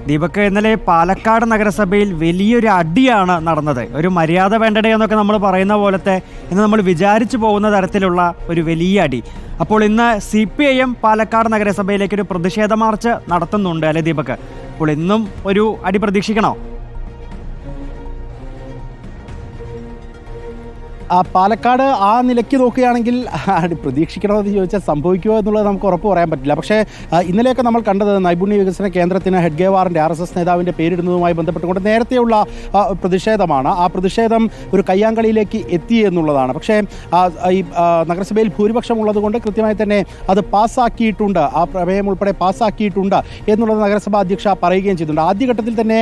ദീപക്, ഇന്നലെ പാലക്കാട് നഗരസഭയിൽ വലിയൊരു അടിയാണ് നടന്നത്. ഒരു മര്യാദ വേണ്ടടേ എന്നൊക്കെ നമ്മൾ പറയുന്ന പോലത്തെ ഇന്ന് നമ്മൾ വിചാരിച്ചു പോകുന്ന തരത്തിലുള്ള ഒരു വലിയ അടി. അപ്പോൾ ഇന്ന് CPIM പാലക്കാട് നഗരസഭയിലേക്ക് ഒരു പ്രതിഷേധ മാർച്ച് നടത്തുന്നുണ്ട് അല്ലേ ദീപക്? അപ്പോൾ ഇന്നും ഒരു അടി പ്രതീക്ഷിക്കണോ? പാലക്കാട് ആ നിലയ്ക്ക് നോക്കുകയാണെങ്കിൽ പ്രതീക്ഷിക്കണമെന്ന് ചോദിച്ചാൽ സംഭവിക്കുമോ എന്നുള്ളത് നമുക്ക് ഉറപ്പ് പറയാൻ പറ്റില്ല. പക്ഷേ ഇന്നലെയൊക്കെ നമ്മൾ കണ്ടത് നൈപുണ്യ വികസന കേന്ദ്രത്തിന് ഹെഡ്ഗേവാറിൻ്റെ RSS നേതാവിൻ്റെ പേരിടുന്നതുമായി ബന്ധപ്പെട്ടുകൊണ്ട് നേരത്തെയുള്ള പ്രതിഷേധമാണ്. ആ പ്രതിഷേധം ഒരു കയ്യാങ്കളിയിലേക്ക് എത്തി എന്നുള്ളതാണ്. പക്ഷേ ഈ നഗരസഭയിൽ ഭൂരിപക്ഷം ഉള്ളതുകൊണ്ട് കൃത്യമായി തന്നെ അത് പാസ്സാക്കിയിട്ടുണ്ട്, ആ പ്രമേയം ഉൾപ്പെടെ പാസ്സാക്കിയിട്ടുണ്ട് എന്നുള്ളത് നഗരസഭാ അധ്യക്ഷ പറയുകയും ചെയ്തിട്ടുണ്ട്. ആദ്യഘട്ടത്തിൽ തന്നെ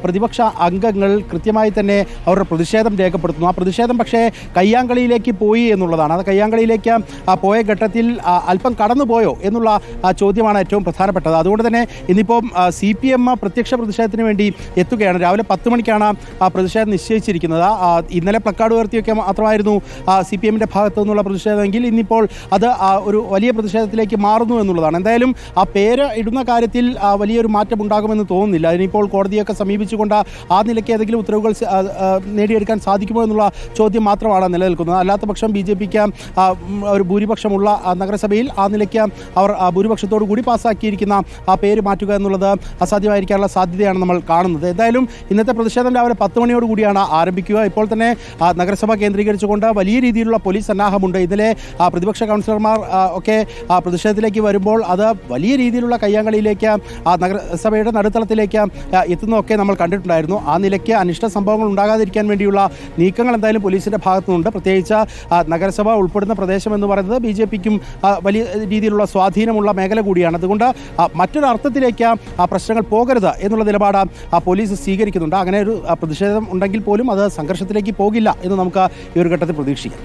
പ്രതിപക്ഷ അംഗങ്ങൾ കൃത്യമായി തന്നെ അവരുടെ പ്രതിഷേധം രേഖപ്പെടുത്തുന്നു. ആ പ്രതിഷേധം പക്ഷേ കയ്യാങ്കളിയിലേക്ക് പോയി എന്നുള്ളതാണ്. അത് കയ്യാങ്കളിയിലേക്ക് പോയ ഘട്ടത്തിൽ അല്പം കടന്നുപോയോ എന്നുള്ള ചോദ്യമാണ് ഏറ്റവും പ്രധാനപ്പെട്ടത്. അതുകൊണ്ട് തന്നെ ഇന്നിപ്പോൾ CPM പ്രത്യക്ഷ പ്രതിഷേധത്തിന് വേണ്ടി എത്തുകയാണ്. രാവിലെ 10 മണിക്കാണ് പ്രതിഷേധം നിശ്ചയിച്ചിരിക്കുന്നത്. ഇന്നലെ പ്ലക്കാർഡ് ഉയർത്തിയൊക്കെ മാത്രമായിരുന്നു CPMൻ്റെ ഭാഗത്തു നിന്നുള്ള പ്രതിഷേധമെങ്കിൽ ഇന്നിപ്പോൾ അത് ഒരു വലിയ പ്രതിഷേധത്തിലേക്ക് മാറുന്നു എന്നുള്ളതാണ്. എന്തായാലും ആ പേര് ഇടുന്ന കാര്യത്തിൽ വലിയൊരു മാറ്റം ഉണ്ടാകുമെന്ന് തോന്നുന്നില്ല. അതിനിപ്പോൾ കോടതിയൊക്കെ സമീപിച്ചുകൊണ്ട് ആ നിലയ്ക്ക് ഏതെങ്കിലും ഉത്തരവുകൾ നേടിയെടുക്കാൻ സാധിക്കുമോ എന്നുള്ള ചോദ്യം മാത്രമാണ് നിലനിൽക്കുന്നത്. അല്ലാത്ത പക്ഷം BJPക്ക് ഒരു ഭൂരിപക്ഷമുള്ള നഗരസഭയിൽ ആ നിലയ്ക്ക് അവർ ഭൂരിപക്ഷത്തോടു കൂടി പാസ്സാക്കിയിരിക്കുന്ന ആ പേര് മാറ്റുക എന്നുള്ളത് അസാധ്യമായിരിക്കാനുള്ള സാധ്യതയാണ് നമ്മൾ കാണുന്നത്. എന്തായാലും ഇന്നത്തെ പ്രതിഷേധം രാവിലെ 10 മണിയോട് കൂടിയാണ് ആരംഭിക്കുക. ഇപ്പോൾ തന്നെ നഗരസഭ കേന്ദ്രീകരിച്ചുകൊണ്ട് വലിയ രീതിയിലുള്ള പോലീസ് സന്നാഹമുണ്ട്. ഇതിലെ പ്രതിപക്ഷ കൗൺസിലർമാർ ഒക്കെ പ്രതിഷേധത്തിലേക്ക് വരുമ്പോൾ അത് വലിയ രീതിയിലുള്ള കയ്യാങ്കളിയിലേക്ക് നഗരസഭയുടെ നടുത്തളത്തിലേക്ക് എത്തുന്നതൊക്കെ നമ്മൾ കണ്ടിട്ടുണ്ടായിരുന്നു. ആ നിലയ്ക്ക് അനിഷ്ട സംഭവങ്ങൾ ഉണ്ടാകാതിരിക്കാൻ വേണ്ടിയുള്ള നീക്കങ്ങൾ എന്തായാലും പോലീസിൻ്റെ ഭാഗത്തുനിന്നുണ്ട്. പ്രത്യേകിച്ച് നഗരസഭ ഉൾപ്പെടുന്ന പ്രദേശം എന്ന് പറയുന്നത് BJPക്കും വലിയ രീതിയിലുള്ള സ്വാധീനമുള്ള മേഖല കൂടിയാണ്. അതുകൊണ്ട് മറ്റൊരർത്ഥത്തിലേക്ക് പ്രശ്നങ്ങൾ പോകരുത് എന്നുള്ള നിലപാട് പോലീസ് സ്വീകരിക്കുന്നുണ്ട്. അങ്ങനെ ഒരു പ്രതിഷേധം ഉണ്ടെങ്കിൽ പോലും അത് സംഘർഷത്തിലേക്ക് പോകില്ല എന്ന് നമുക്ക് ഈ ഒരു ഘട്ടത്തിൽ പ്രതീക്ഷിക്കാം.